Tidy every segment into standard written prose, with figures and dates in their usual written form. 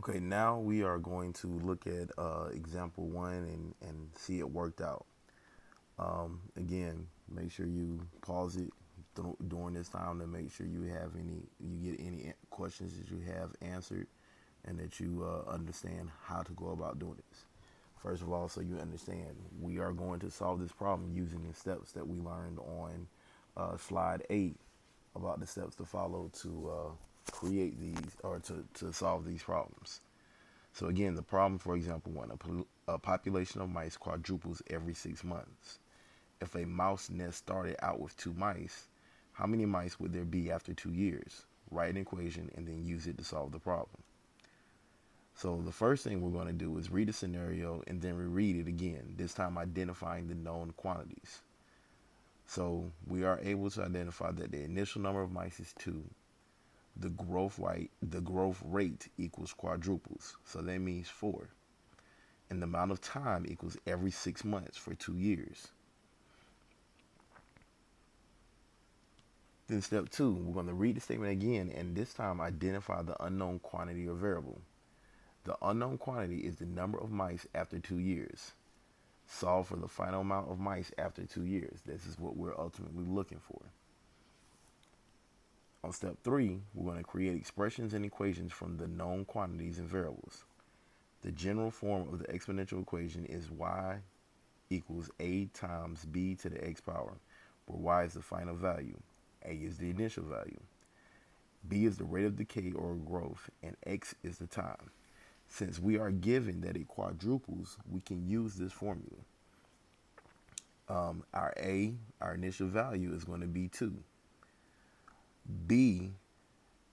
Okay, now we are going to look at example one and see it worked out. Again, make sure you pause it during this time to make sure you get any questions that you have answered, and that you understand how to go about doing this. First of all, so you understand, we are going to solve this problem using the steps that we learned on slide 8 about the steps to follow to create these or to solve these problems. So again, the problem, for example, one, a population of mice quadruples every 6 months. If a mouse nest started out with 2 mice, how many mice would there be after 2 years? Write an equation and then use it to solve the problem. So the first thing we're going to do is read the scenario and then reread it again, this time identifying the known quantities. So we are able to identify that the initial number of mice is 2. The growth rate equals quadruples, so that means 4. And the amount of time equals every 6 months for 2 years. Then step 2, we're going to read the statement again and this time identify the unknown quantity or variable. The unknown quantity is the number of mice after 2 years. Solve for the final amount of mice after 2 years. This is what we're ultimately looking for. On step 3, we're going to create expressions and equations from the known quantities and variables. The general form of the exponential equation is y equals a times b to the x power, where y is the final value, a is the initial value, b is the rate of decay or growth, and x is the time. Since we are given that it quadruples, we can use this formula. Our initial value is going to be 2. B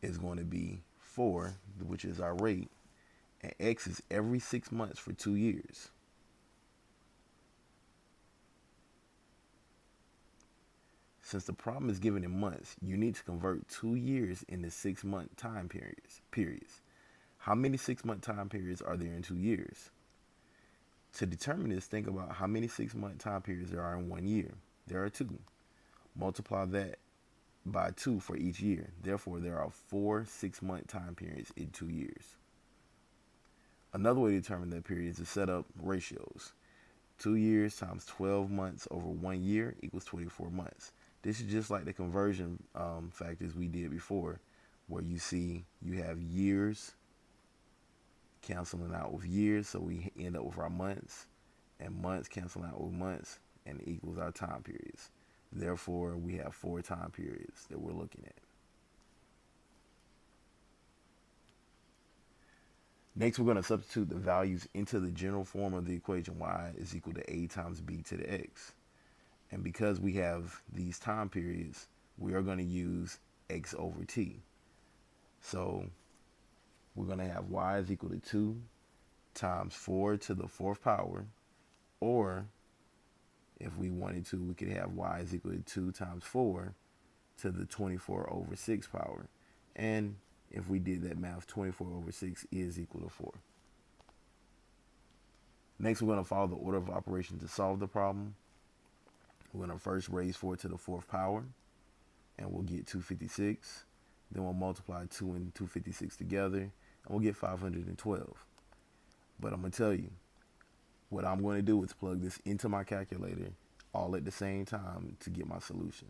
is going to be 4, which is our rate, and X is every 6 months for 2 years. Since the problem is given in months, you need to convert 2 years into 6-month time periods. How many 6-month time periods are there in 2 years? To determine this, think about how many 6-month time periods there are in 1 year. There are 2. Multiply that by 2 for each year. Therefore, there are 4 6-month time periods in 2 years. Another way to determine that period is to set up ratios. 2 years times 12 months over 1 year equals 24 months. This is just like the conversion factors we did before, where you see you have years canceling out with years, so we end up with our months, and months canceling out with months, and it equals our time periods. Therefore, we have 4 time periods that we're looking at. Next, we're going to substitute the values into the general form of the equation y is equal to a times b to the x. And because we have these time periods, we are going to use x over t. So we're going to have y is equal to 2 times 4 to the 4th power, or if we wanted to, we could have y is equal to 2 times 4 to the 24 over 6 power. And if we did that math, 24 over 6 is equal to 4. Next, we're going to follow the order of operations to solve the problem. We're going to first raise 4 to the 4th power, and we'll get 256. Then we'll multiply 2 and 256 together, and we'll get 512. But I'm going to tell you, what I'm going to do is plug this into my calculator all at the same time to get my solution.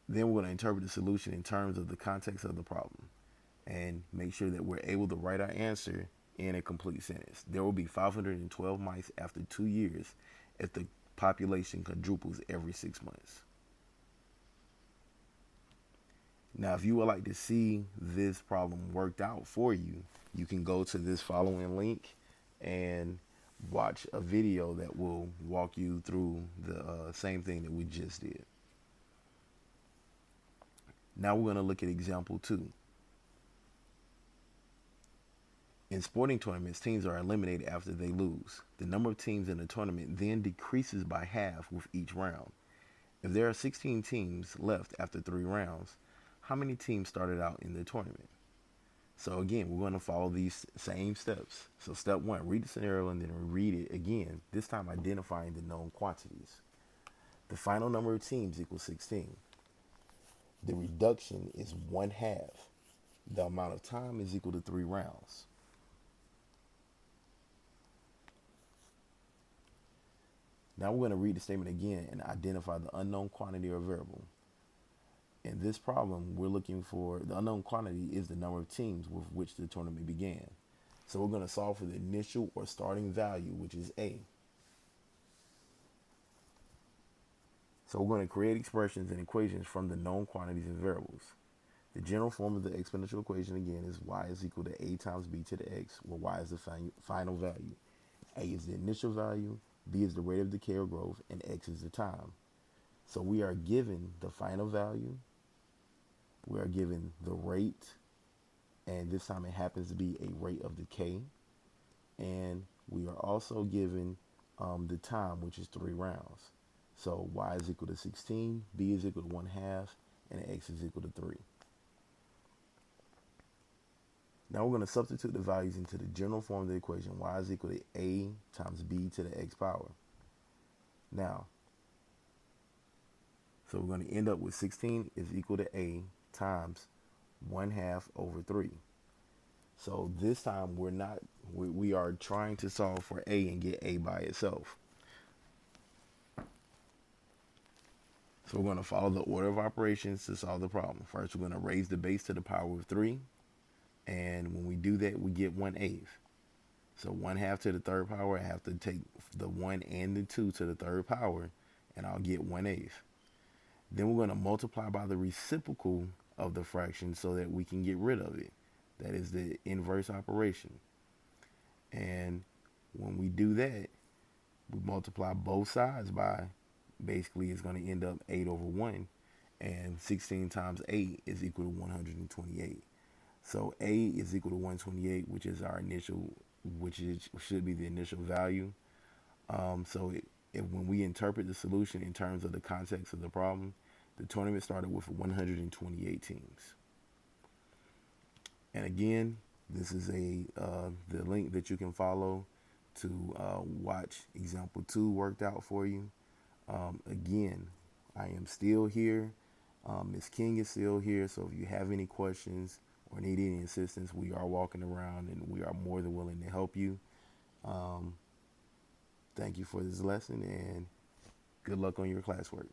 Then we're going to interpret the solution in terms of the context of the problem and make sure that we're able to write our answer in a complete sentence. There will be 512 mice after 2 years if the population quadruples every 6 months. Now, if you would like to see this problem worked out for you, you can go to this following link and watch a video that will walk you through the same thing that we just did. Now we're going to look at example 2. In sporting tournaments, teams are eliminated after they lose. The number of teams in the tournament then decreases by half with each round. If there are 16 teams left after 3 rounds, how many teams started out in the tournament? So again, we're going to follow these same steps. So step 1, read the scenario and then read it again, this time identifying the known quantities. The final number of teams equals 16. The reduction is 1/2. The amount of time is equal to 3 rounds. Now we're going to read the statement again and identify the unknown quantity or variable. In this problem, we're looking for the unknown quantity is the number of teams with which the tournament began. So we're going to solve for the initial or starting value, which is A. So we're going to create expressions and equations from the known quantities and variables. The general form of the exponential equation again is y is equal to a times b to the x, where y is the final value. A is the initial value, b is the rate of decay or growth, and x is the time. So we are given the final value, we are given the rate, and this time it happens to be a rate of decay, and we are also given the time, which is 3 rounds. So y is equal to 16, b is equal to 1/2, and x is equal to 3. Now we're going to substitute the values into the general form of the equation. Y is equal to a times b to the x power. Now, so we're going to end up with 16 is equal to a times 1/2 over 3. So this time we are trying to solve for a and get a by itself. So we're going to follow the order of operations to solve the problem. First, we're going to raise the base to the power of 3. And when we do that, we get 1/8. So 1/2 to the third power, I have to take the 1 and the 2 to the third power, and I'll get 1/8. Then we're going to multiply by the reciprocal of the fraction so that we can get rid of it. That is the inverse operation. And when we do that, we multiply both sides by, basically it's going to end up 8 over 1. And 16 times 8 is equal to 128. So A is equal to 128, which is our initial, should be the initial value. When we interpret the solution in terms of the context of the problem, the tournament started with 128 teams. And again, this is the link that you can follow to watch example 2 worked out for you. Again, I am still here. Ms. King is still here. So if you have any questions or need any assistance, we are walking around and we are more than willing to help you. Thank you for this lesson and good luck on your classwork.